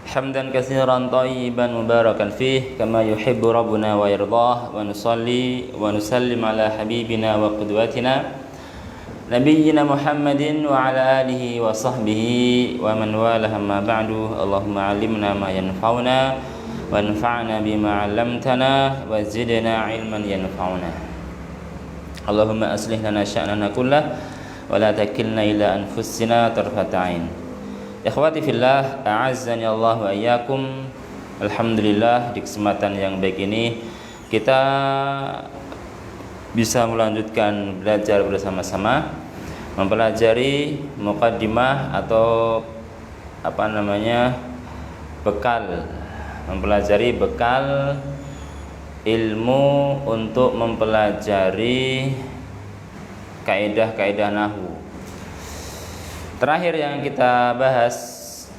حمدا كثيرا طيبا مباركا فيه كما يحب ربنا ويرضاه ونصلي ونسلم على حبيبنا وقدوتنا نبينا محمد وعلى آله وصحبه ومن والاه أما بعد اللهم علمنا ما ينفعنا وانفعنا بما علمتنا وزدنا علما ينفعنا اللهم أصلح لنا شأننا كله ولا تكلنا إلى أنفسنا طرفة عين. Ikhwati fillah, a'azzani Allah wa iyyakum. Alhamdulillah, di kesempatan yang baik ini kita bisa melanjutkan belajar bersama-sama mempelajari muqaddimah atau bekal, mempelajari bekal ilmu untuk mempelajari kaidah-kaidah nahwu. Terakhir yang kita bahas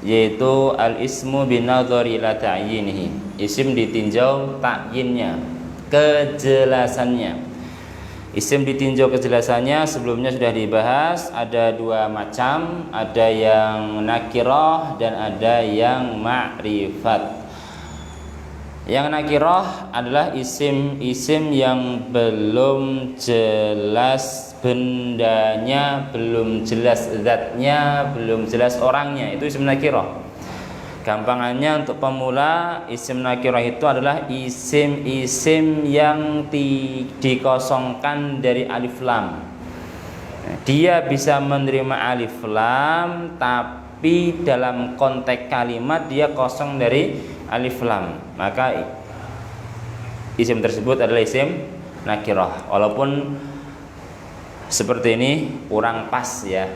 yaitu al-ismu binadhari ila ta'yinihi. Isim ditinjau ta'yinnya, kejelasannya. Isim ditinjau kejelasannya sebelumnya sudah dibahas, ada dua macam, ada yang nakirah dan ada yang ma'rifat. Yang nakirah adalah isim-isim yang belum jelas bendanya, belum jelas zatnya, belum jelas orangnya, itu isim nakirah. Gampangannya untuk pemula, isim nakirah itu adalah isim-isim yang dikosongkan dari alif lam. Dia bisa menerima alif lam, tapi dalam konteks kalimat dia kosong dari alif lam, maka isim tersebut adalah isim nakirah. Walaupun seperti ini kurang pas ya,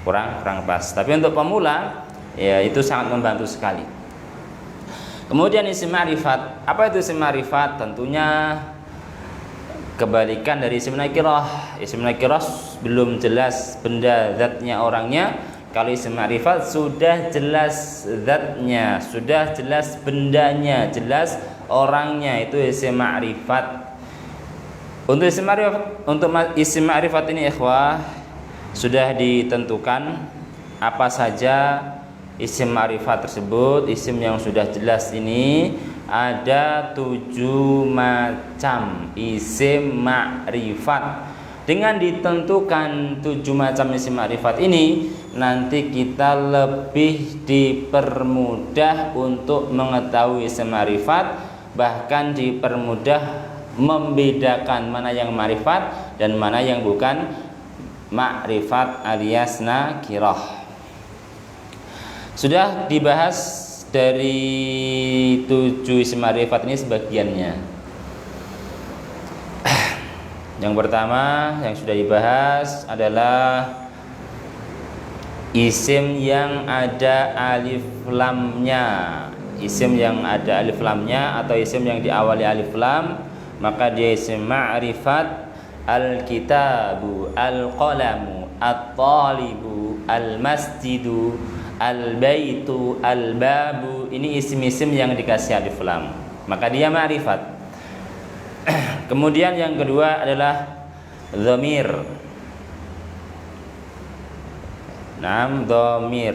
kurang pas. Tapi untuk pemula ya itu sangat membantu sekali. Kemudian isim ma'rifat. Apa itu isim ma'rifat? Tentunya kebalikan dari isim nakirah. Isim nakirah belum jelas benda, zatnya, orangnya. Kalau isim ma'rifat sudah jelas zatnya, sudah jelas bendanya, jelas orangnya, itu isim ma'rifat. Untuk isim ma'rifat ini ikhwah sudah ditentukan apa saja isim ma'rifat tersebut. Isim yang sudah jelas ini ada 7 macam isim ma'rifat. Dengan ditentukan 7 macam isim ma'rifat ini, nanti kita lebih dipermudah untuk mengetahui isim ma'rifat, bahkan dipermudah membedakan mana yang ma'rifat dan mana yang bukan ma'rifat alias nakirah. Sudah dibahas dari 7 isim ma'rifat ini sebagiannya. Yang pertama yang sudah dibahas adalah isim yang ada alif lamnya. Isim yang ada alif lamnya atau isim yang diawali alif lam, maka dia isim ma'rifat. Al-kitabu, al-qalamu, at-talibu, al-masjidu, al-baitu, al-babu. Ini isim-isim yang dikasih alif lam, maka dia ma'rifat. Kemudian yang kedua adalah dhamir. Dhamir.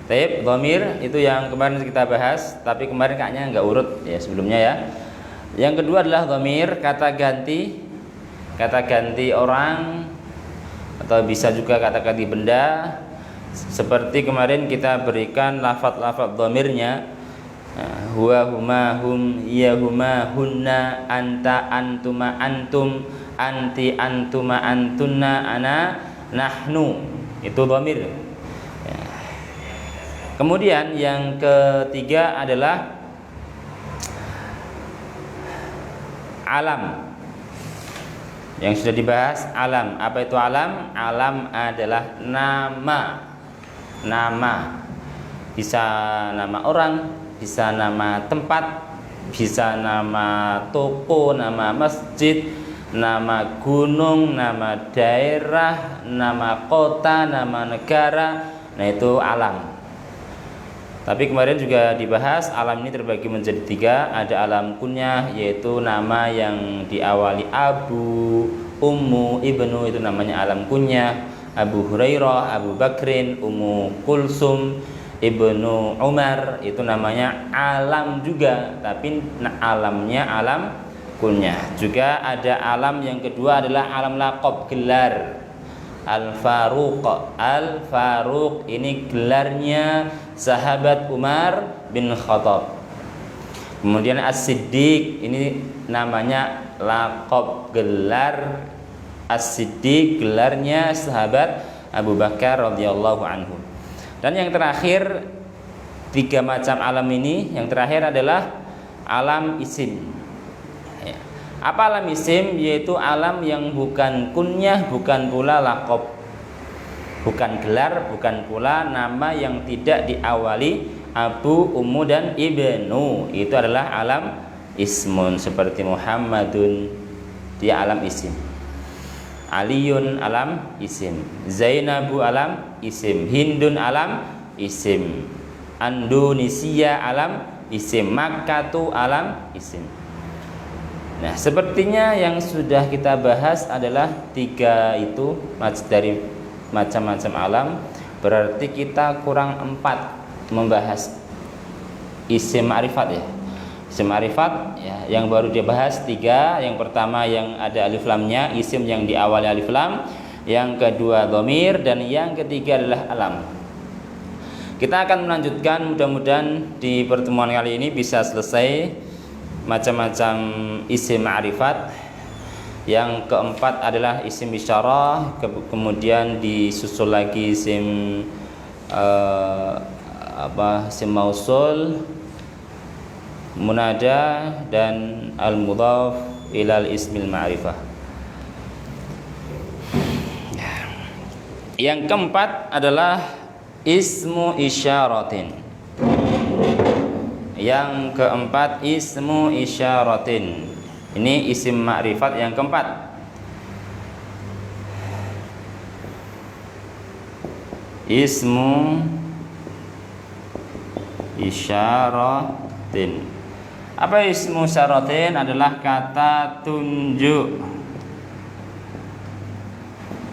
Taib, dhamir itu yang kemarin kita bahas, tapi kemarin kayaknya enggak urut ya sebelumnya ya. Yang kedua adalah dhamir, kata ganti orang atau bisa juga kata ganti benda. Seperti kemarin kita berikan lafaz-lafaz dhamirnya, huwa, huma, hum, iya, huma, hunna, anta, antuma, antum, anti, antuma, antunna, ana, nahnu. Itu dhamir. Kemudian yang ketiga adalah alam. Yang sudah dibahas alam. Apa itu alam? Alam adalah nama. Bisa nama orang, bisa nama tempat, bisa nama toko, nama masjid, nama gunung, nama daerah, nama kota, nama negara. Nah itu alam. Tapi kemarin juga dibahas alam ini terbagi menjadi 3. Ada alam kunyah, yaitu nama yang diawali abu, Ummu, Ibnu itu namanya alam kunyah, Abu Hurairah, Abu Bakrin, Ummu Kulsum, Ibnu Umar itu namanya alam juga, tapi alamnya alam kunyah. Juga ada alam yang kedua adalah alam laqab, gelar. Al-Faruq. Al-Faruq ini gelarnya sahabat Umar bin Khattab. Kemudian As-Siddiq ini namanya laqab, gelar As-Siddiq, gelarnya sahabat Abu Bakar radhiyallahu anhu. Dan yang terakhir, 3 macam alam ini, yang terakhir adalah alam isim. Apa alam isim? Yaitu alam yang bukan kunyah, bukan pula laqab, bukan gelar, bukan pula nama yang tidak diawali Abu, Ummu dan Ibnu. Itu adalah alam ismun. Seperti Muhammadun, dia alam isim. Aliyun alam isim, Zainabu alam isim, Hindun alam isim, Indonesia alam isim, Makkatu alam isim. Nah, sepertinya yang sudah kita bahas adalah 3 itu dari macam-macam alam. Berarti kita kurang 4 membahas isim ma'rifat ya. Isim ma'rifat ya, yang baru dia bahas 3. Yang pertama yang ada alif lamnya, isim yang diawali alif lam. Yang kedua dhamir, dan yang ketiga adalah alam. Kita akan melanjutkan, mudah-mudahan di pertemuan kali ini bisa selesai macam-macam isim ma'rifat. Yang keempat adalah isim isyarah, kemudian disusul lagi isim isim mausul, munada, dan al-mudhaf ilal ismil ma'rifah. Yang keempat adalah ismu isyaratin. Yang keempat ismu isyaratin. Ini isim ma'rifat yang keempat. Ismu isyaratin. Apa ismu isyaratin? Adalah kata tunjuk.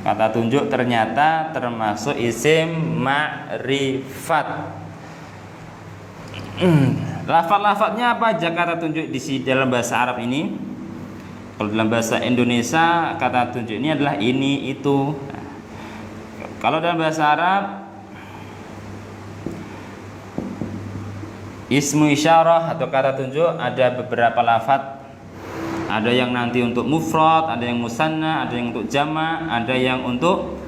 Kata tunjuk ternyata termasuk isim ma'rifat. Lafaz-lafaznya apa aja kata tunjuk di dalam bahasa Arab ini? Kalau dalam bahasa Indonesia kata tunjuk ini adalah ini, itu. Kalau dalam bahasa Arab ismu isyarah atau kata tunjuk ada beberapa lafaz. Ada yang nanti untuk mufrad, ada yang musanna, ada yang untuk jama', ada yang untuk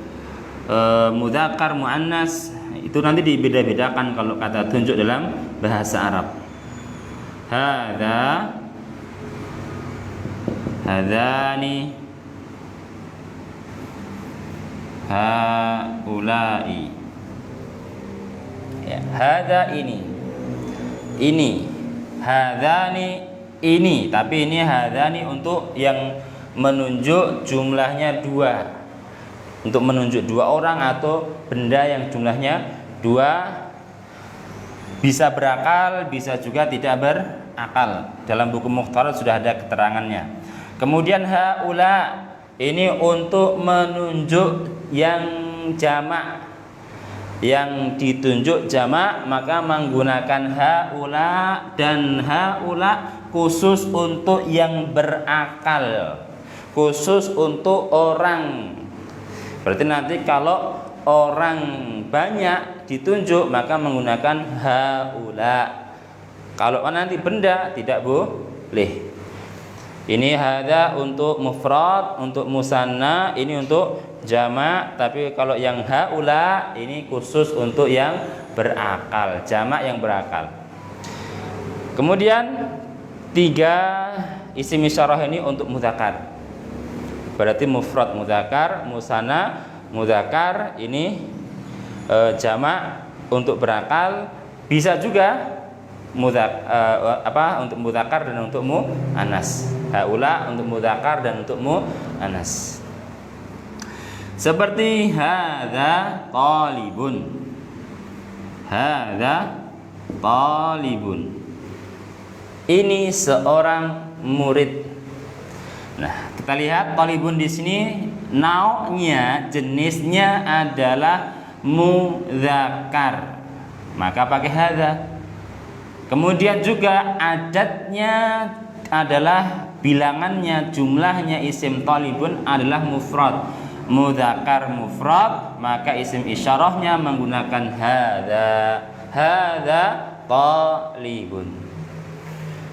mudzakkar, muannas. Itu nanti dibeda-bedakan kalau kata tunjuk dalam bahasa Arab. Hadani, haulai. Ya, hada ini, hadani ini, tapi ini hadani untuk yang menunjuk jumlahnya 2, untuk menunjuk 2 orang atau benda yang jumlahnya 2, bisa berakal, bisa juga tidak berakal. Dalam buku Mukhtarat sudah ada keterangannya. Kemudian haula ini untuk menunjuk yang jamak, yang ditunjuk jamak, maka menggunakan haula, dan haula khusus untuk yang berakal, khusus untuk orang. Berarti nanti kalau orang banyak ditunjuk maka menggunakan haula. Kalau nanti benda tidak boleh. Ini hada untuk mufrad, untuk musanna, ini untuk jamak. Tapi kalau yang haula ini khusus untuk yang berakal, jamak yang berakal. Kemudian 3 isim isyarah ini untuk mudzakkar. Berarti mufrad mudzakkar, musanna mudzakkar, ini jamak untuk berakal. Bisa juga untuk mudzakkar dan untuk muannas. Haula untuk mudzakkar dan untuk muannas. Seperti hadza talibun. Hadza talibun. Ini seorang murid. Nah, kita lihat talibun di sini nau'nya, jenisnya adalah mudzakkar. Maka pakai hadza. Kemudian juga adatnya adalah bilangannya, jumlahnya isim talibun adalah mufrad. Mudzakkar mufrad, maka isim isyarahnya menggunakan hadza. Hadza talibun.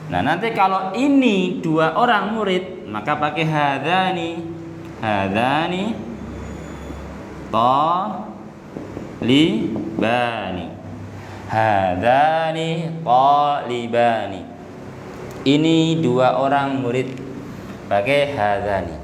Nah, nanti kalau ini dua orang murid, maka pakai hadzani. Hadzani talibani. Hadzani talibani. Ini dua orang murid, pakai hadzani.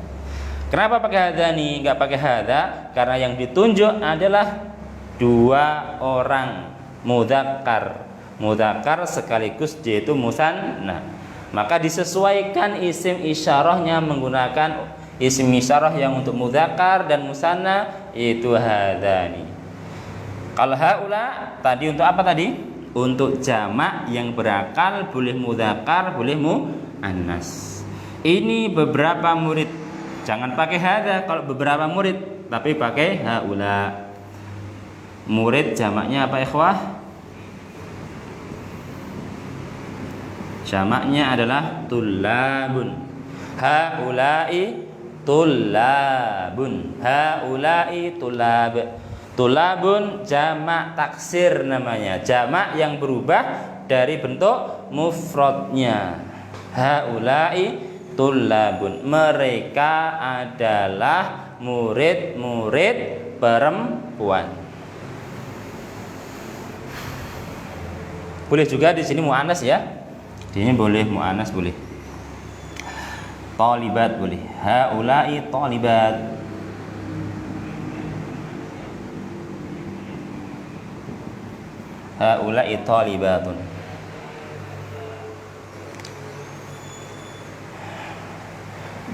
Kenapa pakai hadzani, enggak pakai hadza? Karena yang ditunjuk adalah dua orang mudzakkar. Mudzakkar sekaligus yaitu musanna. Maka disesuaikan isim isyarahnya menggunakan isim isyarah yang untuk mudzakkar dan musanna, yaitu hadzani. Kalau haula tadi untuk apa tadi? Untuk jamak yang berakal, boleh mudzakkar, boleh muannas. Ini beberapa murid. Jangan pakai hadza kalau beberapa murid, tapi pakai haula. Murid jamaknya apa ikhwah? Jamaknya adalah tullabun. Haula'i tullabun. Haula'i tullab. Tullabun jamak taksir namanya. Jamak yang berubah dari bentuk mufradnya. Haula'i tullabun. Mereka adalah murid-murid perempuan. Boleh juga di sini muannas ya. Ini boleh muannas, boleh. Talibat boleh. Haula'i talibat. Haula'i talibatun.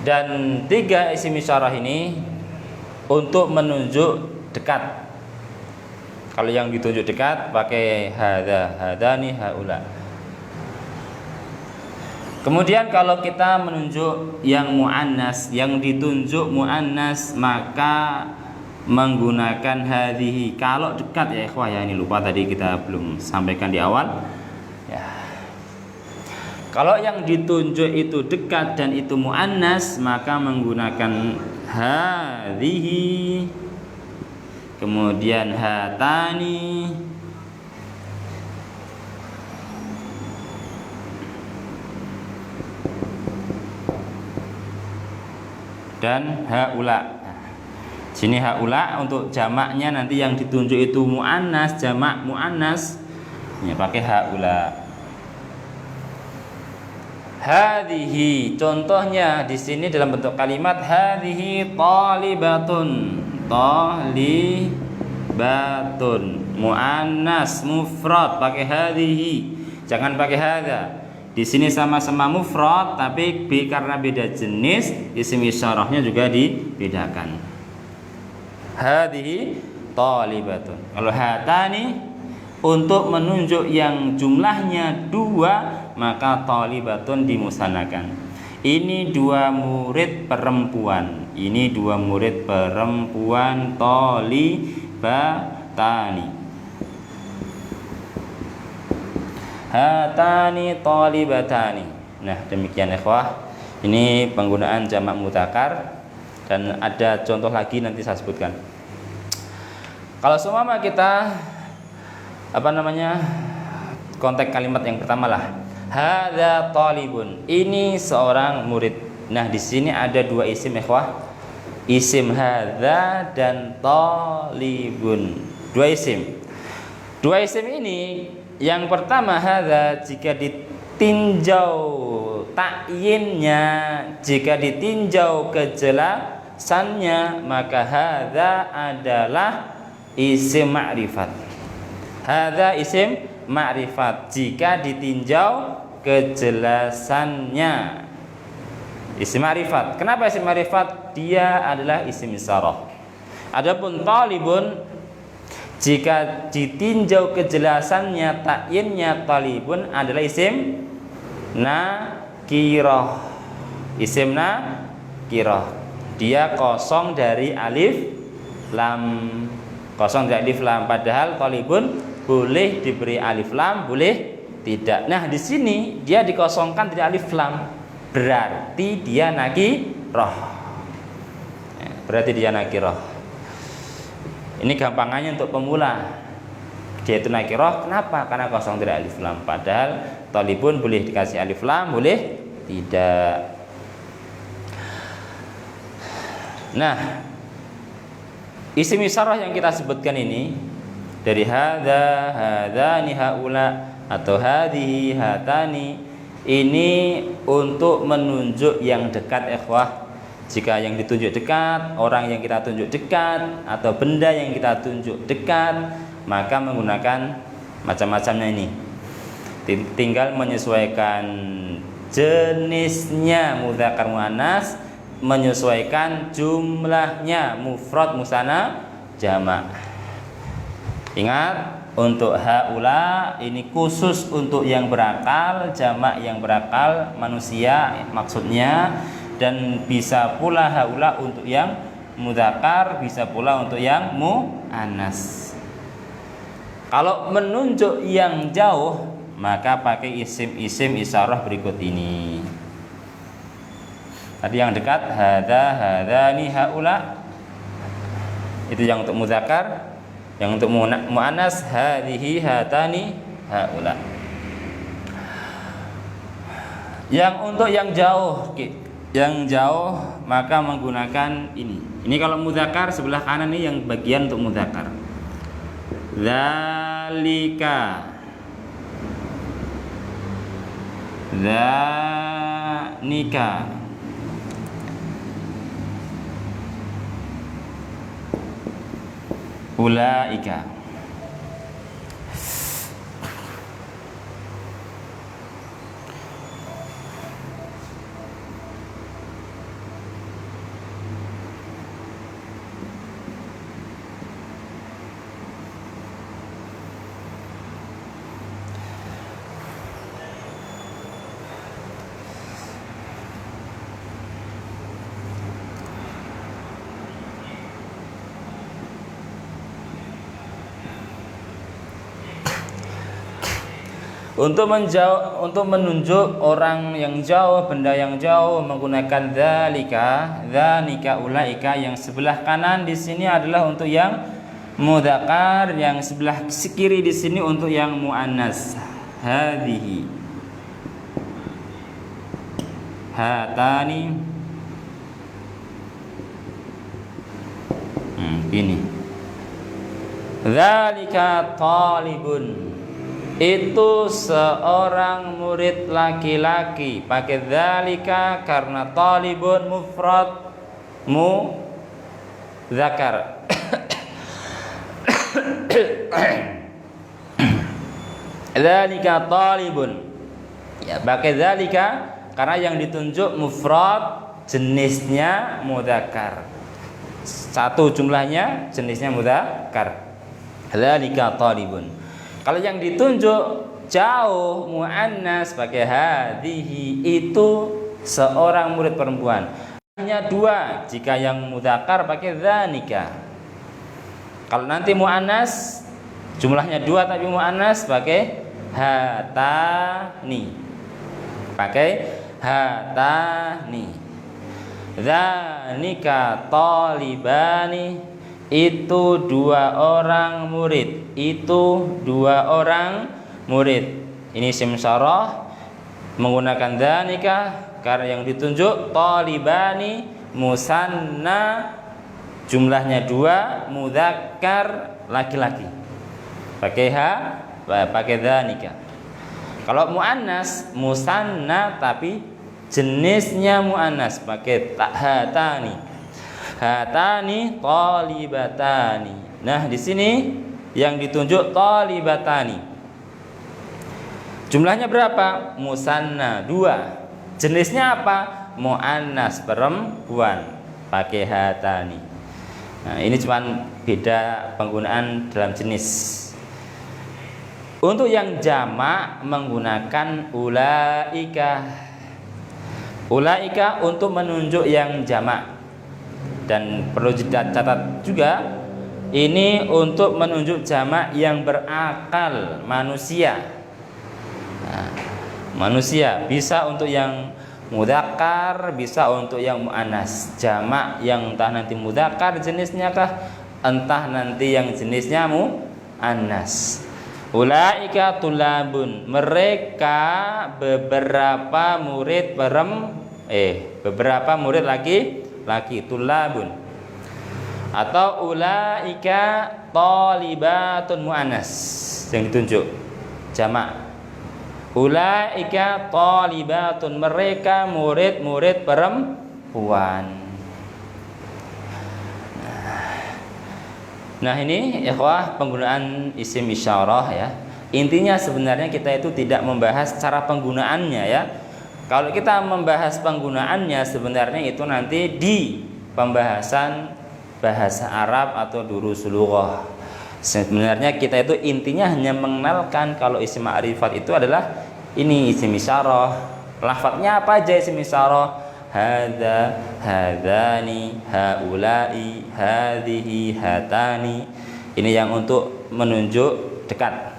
Dan tiga isim isyarah ini untuk menunjuk dekat. Kalau yang ditunjuk dekat pakai hadza, hadzani, haula. Kemudian kalau kita menunjuk yang muannas, yang ditunjuk muannas, maka menggunakan hadhihi. Kalau dekat ya ikhwah ya, ini lupa tadi kita belum sampaikan di awal. Ya. Kalau yang ditunjuk itu dekat dan itu muannas, maka menggunakan hadhihi. Kemudian hatani. Dan haula. Sini haula untuk jamaknya nanti yang ditunjuk itu muannas, jamak muannas. Ya pakai haula. Hadhihi, contohnya di sini dalam bentuk kalimat hadhihi talibatun. Talibatun. Muannas mufrad pakai hadhihi. Jangan pakai hadza. Di sini sama-sama mufrad, tapi karena beda jenis, isim isyarahnya juga dibedakan. Hadhihi talibatun. Kalau hatani untuk menunjuk yang jumlahnya dua, maka talibatun dimusannakan. Ini dua murid perempuan. Ini dua murid perempuan talibatani. Hatani talibatani. Nah, demikian ikhwah. Ini penggunaan jamak mudzakkar dan ada contoh lagi nanti saya sebutkan. Kalau seumpama kita konteks kalimat yang pertama lah. Hadza talibun. Ini seorang murid. Nah, di sini ada dua isim ikhwah. Isim hadza dan talibun. Dua isim. Dua isim ini yang pertama hadza jika ditinjau takyinnya, jika ditinjau kejelasannya, maka hadza adalah isim ma'rifat. Hadza isim ma'rifat jika ditinjau kejelasannya. Isim ma'rifat. Kenapa isim ma'rifat? Dia adalah isim isyarah. Adapun talibun jika ditinjau kejelasannya, takyinnya, talibun adalah isim nakirah. Isim kiroh. Dia kosong dari alif lam, kosong dari alif lam. Padahal thalibun boleh diberi alif lam, boleh tidak. Nah di sini dia dikosongkan dari alif lam, berarti dia nakiroh. Berarti dia nakiroh. Ini gampangannya untuk pemula. Dia itu nakiroh. Kenapa? Karena kosong dari alif lam. Padahal thalibun boleh dikasih alif lam, boleh tidak. Nah, isim isyarah yang kita sebutkan ini dari hadza, hadzani, haula atau hadhihi, hatani, ini untuk menunjuk yang dekat ikhwah. Jika yang ditunjuk dekat, orang yang kita tunjuk dekat, atau benda yang kita tunjuk dekat, maka menggunakan macam-macamnya ini. Tinggal menyesuaikan jenisnya mudzakkar muannas, menyesuaikan jumlahnya mufrad musanna jamak. Ingat, untuk haula ini khusus untuk yang berakal, jamak yang berakal manusia maksudnya, dan bisa pula haula untuk yang mudzakkar, bisa pula untuk yang muannas. Kalau menunjuk yang jauh maka pakai isim-isim isyarah berikut ini. Tadi yang dekat hadza, hadzani, haula, itu yang untuk mudzakkar. Yang untuk muannas hadhihi, hatani, haula. Yang untuk yang jauh maka menggunakan ini. Ini kalau mudzakkar sebelah kanan ini yang bagian untuk mudzakkar. Dzalika, dzanika, ulaika. Untuk menunjuk orang yang jauh, benda yang jauh menggunakan dzalika, dzanika, ulaika. Yang sebelah kanan di sini adalah untuk yang mudzakkar, yang sebelah kiri di sini untuk yang muannas. Hadhihi, hatani. Ini. Dzalika talibun. Itu seorang murid laki-laki. Pakai dzalika karena talibun mufrad mudzakkar. Dzalika talibun. Ya, pakai dzalika karena yang ditunjuk mufrad, jenisnya mudzakkar. Satu jumlahnya, jenisnya mudzakkar. Dzalika talibun. Kalau yang ditunjuk jauh muannas pakai hadhihi, itu seorang murid perempuan. Hanya dua. Jika yang mudzakkar pakai dzanika. Kalau nanti muannas jumlahnya dua tapi muannas pakai hatani. Pakai hatani. Dzanika talibani. Itu dua orang murid. Itu dua orang murid. Ini isim isyarah menggunakan dzanika karena yang ditunjuk talibani musanna, jumlahnya dua, mudzakkar laki-laki. Pakai pakai dzanika. Kalau muannas musanna tapi jenisnya muannas pakai hatani. Hatani talibatani. Nah, di sini yang ditunjuk talibatani. Jumlahnya berapa? Musanna, dua. Jenisnya apa? Muannas, perempuan. Pakai hatani. Nah, ini cuma beda penggunaan dalam jenis. Untuk yang jamak menggunakan ulaika. Ulaika untuk menunjuk yang jamak. Dan perlu dicatat juga, ini untuk menunjuk jamak yang berakal, manusia. Nah, manusia bisa untuk yang mudzakkar, bisa untuk yang muannas. Jamak yang entah nanti mudzakkar jenisnya kah, entah nanti yang jenisnya muannas. Ulaika tulabun, mereka beberapa murid beberapa murid laki tulabun. Atau ulaika talibatun muannas yang ditunjuk jamak. Ulaika talibatun, mereka murid-murid perempuan. Nah ini ikhwah penggunaan isim isyarah ya. Intinya sebenarnya kita itu tidak membahas cara penggunaannya ya. Kalau kita membahas penggunaannya sebenarnya itu nanti di pembahasan bahasa Arab atau durusul lughah. Sebenarnya kita itu intinya hanya mengenalkan kalau isim ma'rifat itu adalah ini isim isyarah. Lafadznya apa aja isim isyarah? Hadza, hadzani, haula'i, hadhihi, hatani. Ini yang untuk menunjuk dekat.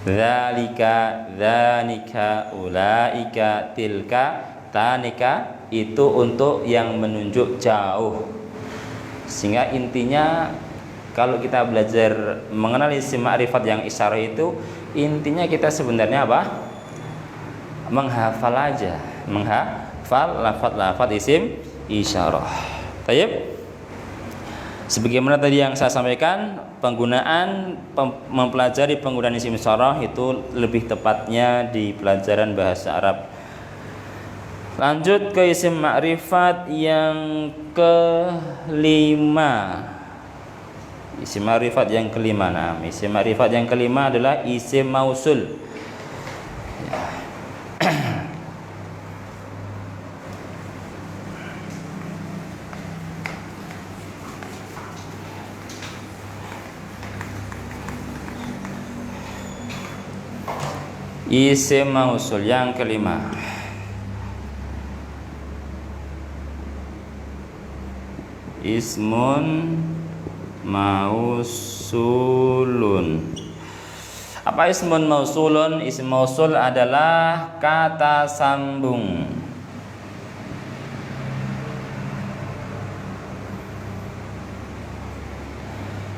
Dzalika, dzanika, ulaika, tilka, tanika, itu untuk yang menunjuk jauh. Sehingga intinya kalau kita belajar mengenal isim ma'rifat yang isyarah itu, intinya kita sebenarnya apa? Menghafal aja, menghafal lafaz-lafaz isim isyarah. Baik. Sebagaimana tadi yang saya sampaikan, mempelajari penggunaan isim isyarah itu lebih tepatnya di pelajaran bahasa Arab. Lanjut ke isim ma'rifat yang kelima. Isim ma'rifat yang kelima. Nah, isim ma'rifat yang kelima adalah isim mausul. Isim mausul yang kelima. Ismun mausulun. Apa ismun mausulun? Isim mausul adalah kata sambung.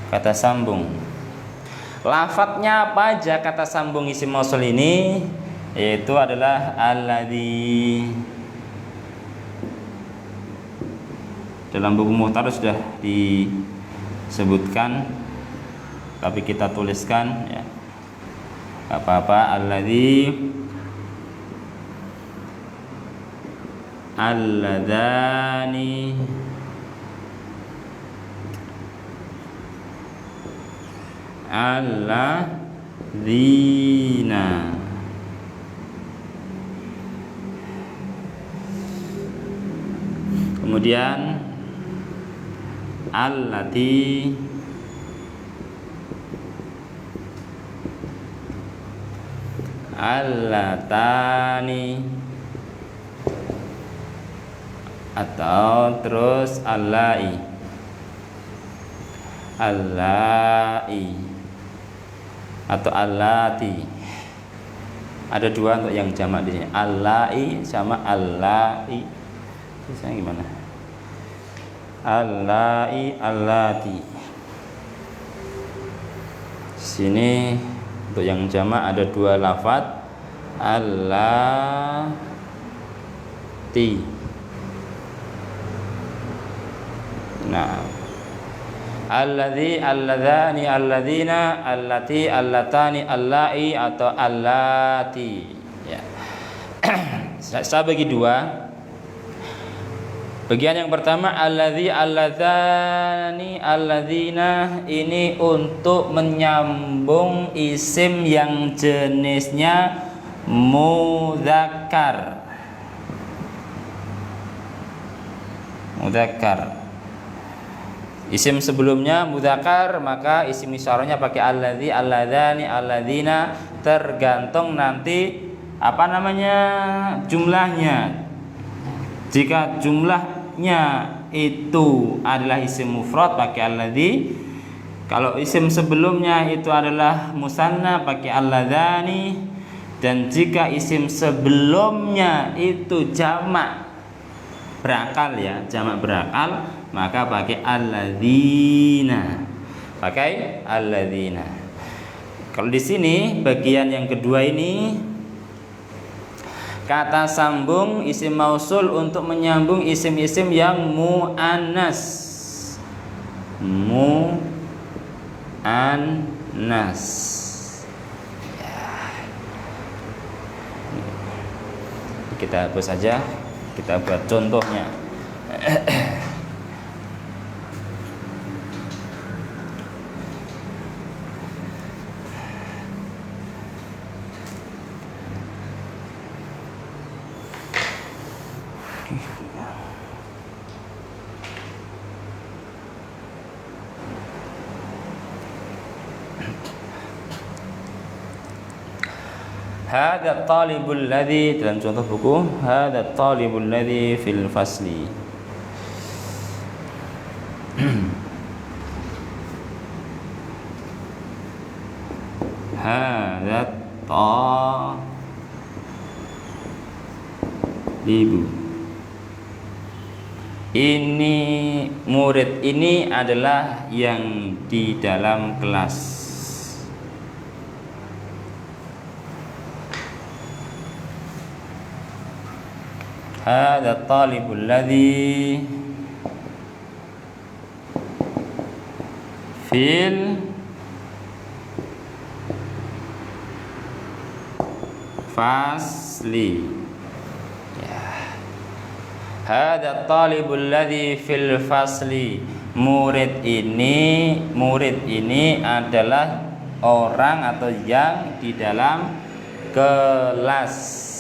Kata sambung. Lafadznya apa aja kata sambung isim mausul ini? Yaitu adalah alladzi. Dalam buku Muhtar sudah disebutkan, tapi kita tuliskan ya. Apa-apa, alladzi, alladzani, alladzina. Kemudian allati, allatani, atau terus allai, allai, atau allati. Ada dua untuk yang jamak di sini, allai sama allai. Bisa gimana? Allai, allati. Sini untuk yang jamak ada dua lafadz, allati. Nah, alladzi, alladzani, alladzina, allati, allatani, allai, atau allati ya. Saya bagi dua. Bagian yang pertama alladzi, alladzani, alladzina, ini untuk menyambung isim yang jenisnya mudzakkar. Mudzakkar. Isim sebelumnya mudzakkar, maka isim isyarahnya pakai alladzi, alladzani, alladzina, tergantung nanti apa namanya jumlahnya. Jika jumlahnya itu adalah isim mufrad pakai alladzi. Kalau isim sebelumnya itu adalah musanna pakai alladzani. Dan jika isim sebelumnya itu jamak berakal ya, jamak berakal, maka pakai alladzina. Pakai alladzina. Kalau di sini bagian yang kedua ini kata sambung isim mausul untuk menyambung isim-isim yang muannas. Muannas. Kita hapus saja. Kita buat contohnya. Hadza talibul ladzi, dalam contoh buku, hadza talibul ladzi fil fasli. Hadza talibu. Ini murid ini adalah yang di dalam kelas. Hadza talibul ladzi fil fasli. Hadza talibul ladzi fil fasli. Murid ini adalah orang atau yang di dalam kelas.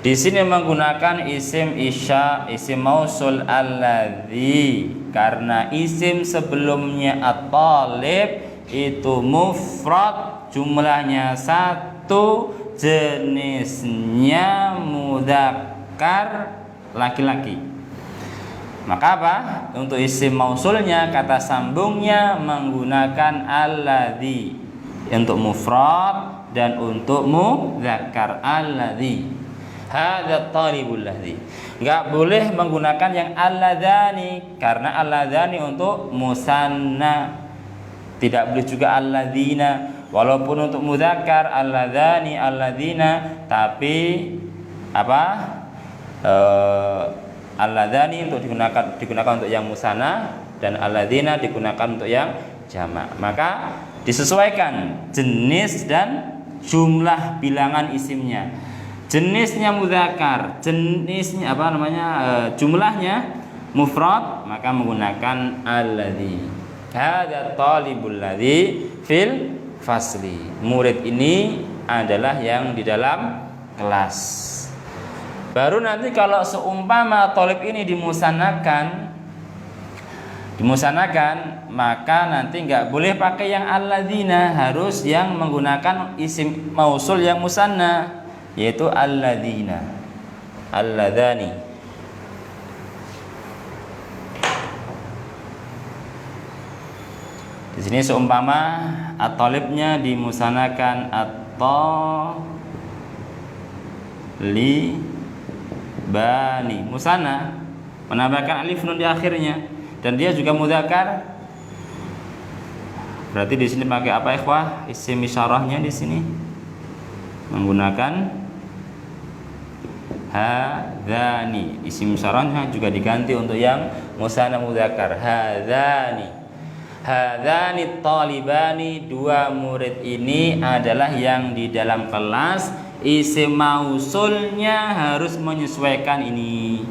Di sini menggunakan isim isya, isim mausul alladzi, karena isim sebelumnya at-talib itu mufrad, jumlahnya satu, jenisnya mudzakkar laki-laki. Maka apa? Untuk isim mausulnya kata sambungnya menggunakan alladzi untuk mufrad dan untuk mudzakkar alladzi. Hadza talibul ladzi. Enggak boleh menggunakan yang alladzani karena alladzani untuk musanna. Tidak boleh juga alladzina. Walaupun untuk mudzakkar alladzani alladzina, tapi apa? Alladzani untuk digunakan untuk yang musanna dan alladzina digunakan untuk yang jamak. Maka disesuaikan jenis dan jumlah bilangan isimnya. Jenisnya mudzakkar, jenisnya apa namanya? Jumlahnya mufrad, maka menggunakan alladzi. Hadza talibul ladzi fil fasli. Murid ini adalah yang di dalam kelas. Baru nanti kalau seumpama talib ini dimusanakan, maka nanti enggak boleh pakai yang alladzina, harus yang menggunakan isim mausul yang musanna, yaitu alladzina, alladzani. Di sini seumpama at-talibnya dimusanakan at-talibani, musanna, menambahkan alif nun di akhirnya, dan dia juga mudzakkar. Berarti di sini pakai apa ikhwah? Isim isyarahnya di sini menggunakan hadzani. Isim isyarahnya juga diganti untuk yang musanna mudzakkar, hadzani. Hadzani talibani, dua murid ini adalah yang di dalam kelas. Isim mausulnya harus menyesuaikan ini.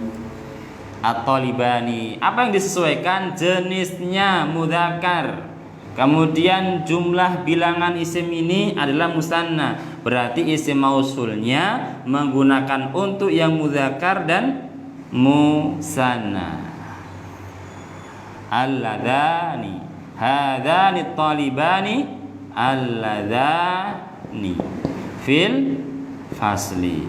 At-talibani. Apa yang disesuaikan? Jenisnya mudzakkar. Kemudian jumlah bilangan isim ini adalah musanna. Berarti isim mausulnya menggunakan untuk yang mudzakkar dan musanna. Alladzani, hadzani talibani, alladzani fil fasli.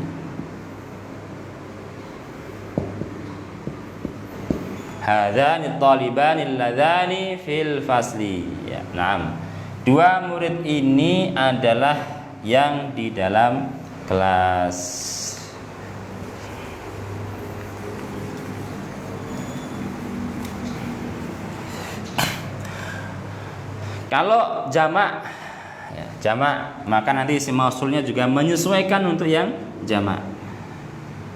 Hadzani talibani alladzani fil fasli. Ya, na'am. Dua murid ini adalah yang di dalam kelas. Kalau jamak, ya, jamak, maka nanti isim mausulnya juga menyesuaikan untuk yang jamak.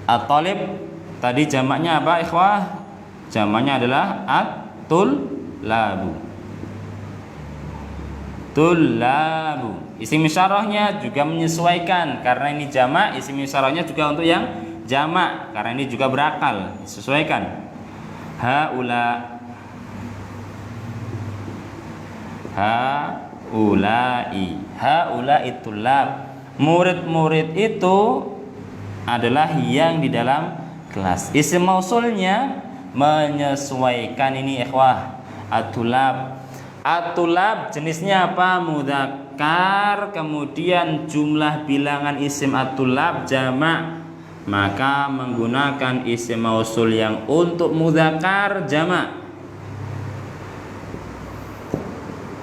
At-talib tadi jamaknya apa, ikhwah? Jamaknya adalah at-tullabu. Tullabu. Isim isyarahnya juga menyesuaikan karena ini jamak, isim isyarahnya juga untuk yang jamak karena ini juga berakal, disesuaikan. Haula, haulai, haulai tullab. Murid-murid itu adalah yang di dalam kelas. Isim mausulnya menyesuaikan ini, ikhwah. At-tullab. At-tullab jenisnya apa? Mudzakkar, kemudian jumlah bilangan isim at-tullab jamak, maka menggunakan isim mausul yang untuk mudzakkar jamak.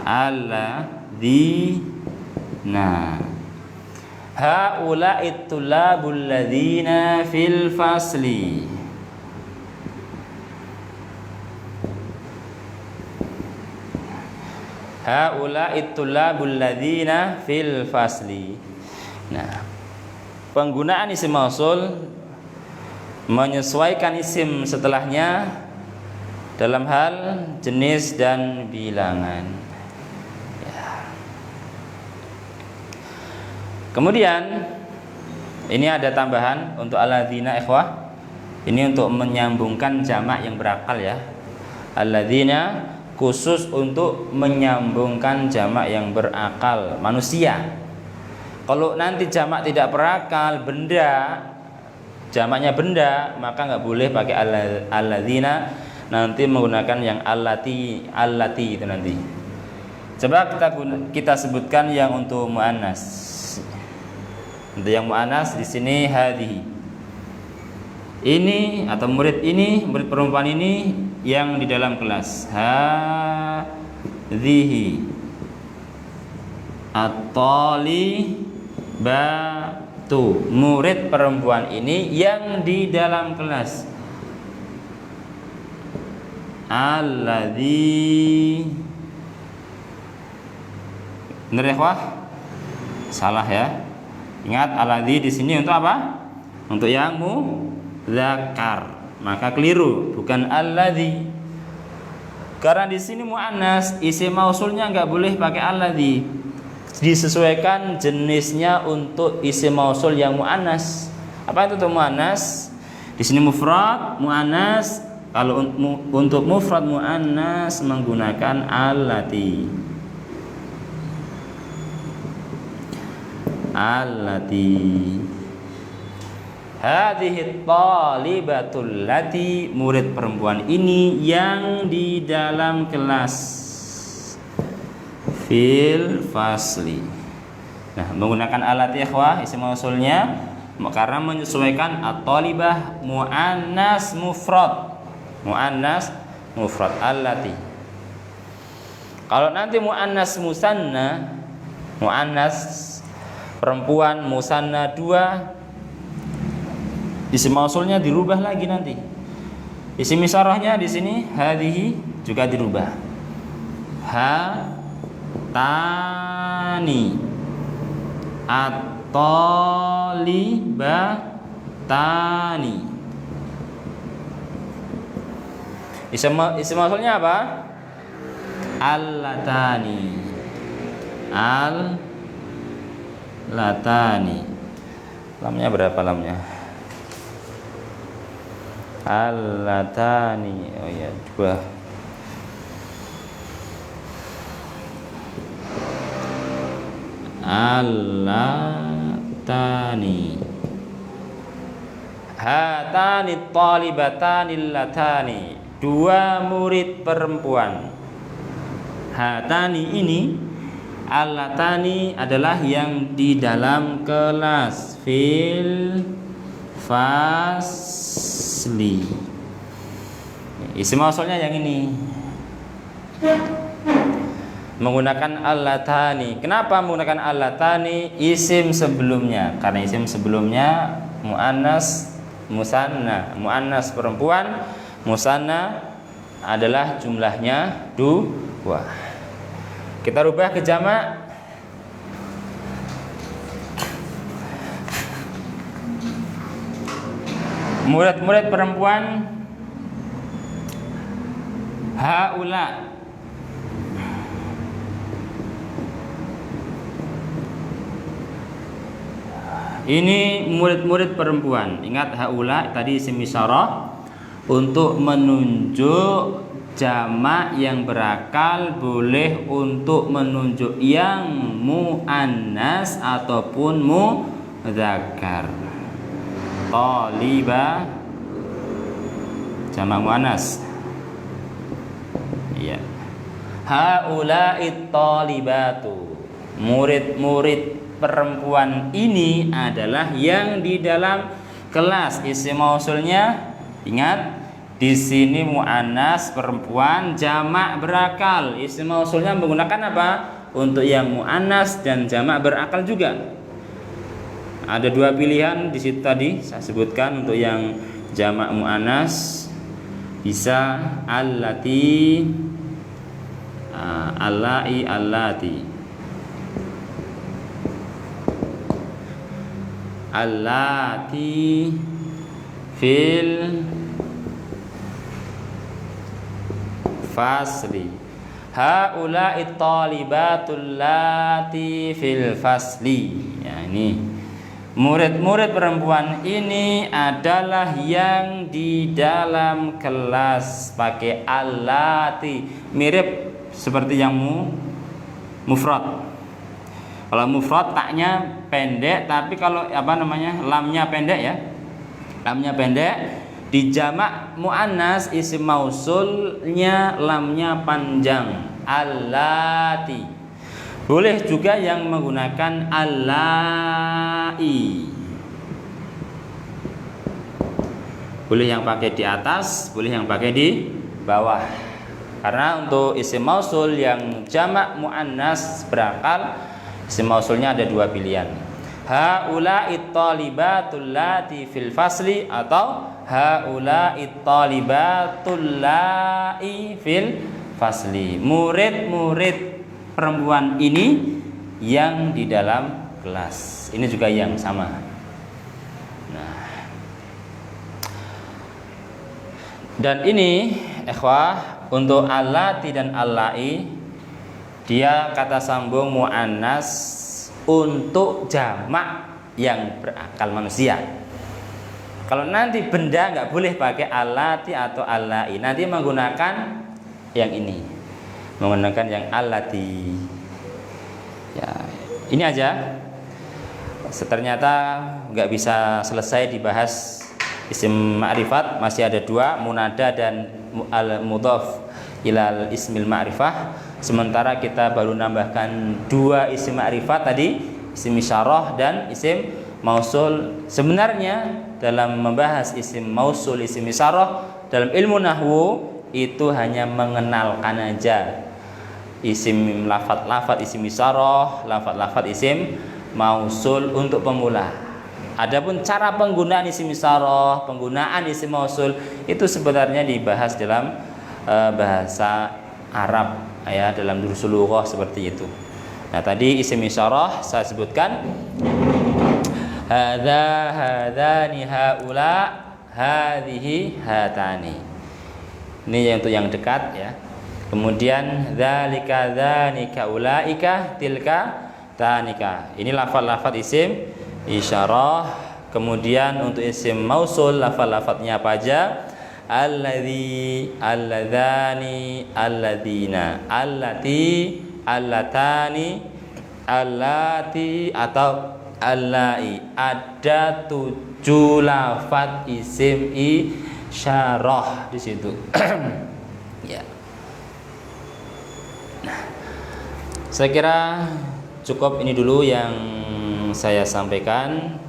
Alladzina, haula'i tullabul ladzina fil fasli. Haula'i tullabul ladzina fil fasli. Nah, penggunaan isim mausul menyesuaikan isim setelahnya dalam hal jenis dan bilangan. Ya. Kemudian ini ada tambahan untuk alladzina, ikhwah. Ini untuk menyambungkan jamak yang berakal ya. Alladzina khusus untuk menyambungkan jamak yang berakal, manusia. Kalau nanti jamak tidak berakal, benda, jamaknya benda, maka nggak boleh pakai alladzina, nanti menggunakan yang allati itu nanti. Coba kita sebutkan yang untuk muannas. Untuk yang muannas di sini hadhihi. Ini atau murid ini, murid perempuan ini yang di dalam kelas. Hadhihi at-talibatu, murid perempuan ini yang di dalam kelas. Alladzi, benar ya, ikhwah? Salah ya. Ingat, alladzi di sini untuk apa? Untuk yang muzakkar. Maka keliru, bukan alladzi. Karena di sini muannas, isim mausulnya enggak boleh pakai alladzi. Disesuaikan jenisnya untuk isim mausul yang muannas. Apa itu untuk muannas? Di sini mufrad, muannas. Kalau untuk mufrad muannas menggunakan allati. Allati. Hadhihi talibatul lati, murid perempuan ini yang di dalam kelas. Fil fasli. Nah, menggunakan allati, ikhwah, isim mausulnya karena menyesuaikan at-talibah muannas mufrad. Muannas mufrad allati. Kalau nanti muannas musanna, muannas perempuan musanna dua, isim mausulnya dirubah lagi nanti. Isim isyarahnya di sini hadhihi juga dirubah. Tani at-talibatani. Isim mausulnya apa? Allatani. Al-latani. Lamnya berapa lamnya? Allatani. Oh ya, dua. Allatani. Hatani talibatani latani, dua murid perempuan. Hatani ini, allatani adalah yang di dalam kelas. Fil fasli. Isim mausulnya yang ini. Menggunakan allatani. Kenapa menggunakan allatani? Isim sebelumnya. Karena isim sebelumnya muannas musanna. Muannas perempuan, musanna adalah jumlahnya 2. Kita rubah ke jamak. Murid-murid perempuan haula. Ini murid-murid perempuan. Ingat haula tadi isim isyarah untuk menunjuk jamak yang berakal, boleh untuk menunjuk yang muannas ataupun mudzakkar. Taliba jamak muannas. Iya. Haula'it talibatu. Murid-murid perempuan ini adalah yang di dalam kelas. Isim mausulnya ingat di sini muannas perempuan jamak berakal. Isim mausulnya menggunakan apa? Untuk yang muannas dan jamak berakal juga. Ada 2 pilihan di situ tadi saya sebutkan. Untuk yang jamak muannas bisa allati, allai, allati, allati fil fasli. Haula'it talibatul lati fil fasli. Ya, ini murid-murid perempuan ini adalah yang di dalam kelas. Pakai allati, mirip seperti yang mufrad. Kalau mufrad taknya pendek, tapi kalau lamnya pendek ya. Lamnya pendek. Di jamak muannas isim mausulnya lamnya panjang. Allati. Boleh juga yang menggunakan allai. Boleh yang pakai di atas, boleh yang pakai di bawah. Karena untuk isim mausul yang jamak muannas berakal, isim mausulnya ada 2 pilihan. Haula'it talibatul lati fil fasli atau haula'it talibatul lai fil fasli. Murid-murid perempuan ini yang di dalam kelas. Ini juga yang sama. Nah, dan ini ikhwah untuk allati dan allai, dia kata sambung muannas untuk jamak yang berakal manusia. Kalau nanti benda nggak boleh pakai allati atau allai, nanti menggunakan yang ini, menggunakan yang allati. Ya, ini aja. Ternyata nggak bisa selesai dibahas isim ma'rifat, masih ada 2, munada dan al-mudhaf ilal ismil ma'rifah. Sementara kita baru nambahkan 2 isim ma'rifat tadi, isim isyarah dan isim mausul. Sebenarnya dalam membahas isim mausul, isim isyarah dalam ilmu nahwu itu hanya mengenalkan aja isim lafat-lafat isim isyarah, lafat-lafat isim mausul untuk pemula. Adapun cara penggunaan isim isyarah, penggunaan isim mausul itu sebenarnya dibahas dalam bahasa Arab ya, dalam durusul lughah seperti itu. Nah, tadi isim isyarah saya sebutkan hadza, hadzani, haula, hadhihi, hatani. Ini untuk yang dekat ya. Kemudian dzalika, dzanika, ulaika, tilka, tanika. Ini lafaz-lafaz isim isyarah. Kemudian untuk isim mausul lafaz-lafaznya apa aja? Alladzi, alladzani, alladzina, allati, allatani, allati atau allai. Ada 7 lafaz isim isyarah di situ. Ya. Nah, saya kira cukup ini dulu yang saya sampaikan.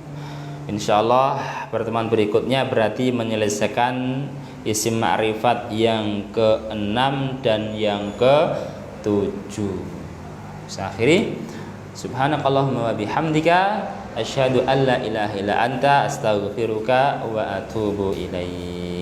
Insyaallah pertemuan berikutnya berarti menyelesaikan isim ma'rifat yang ke-6 dan yang ke-7. Akhiri, subhanakallahumma wa bihamdika asyhadu an la ilaha illa anta astaghfiruka wa atubu ilaik.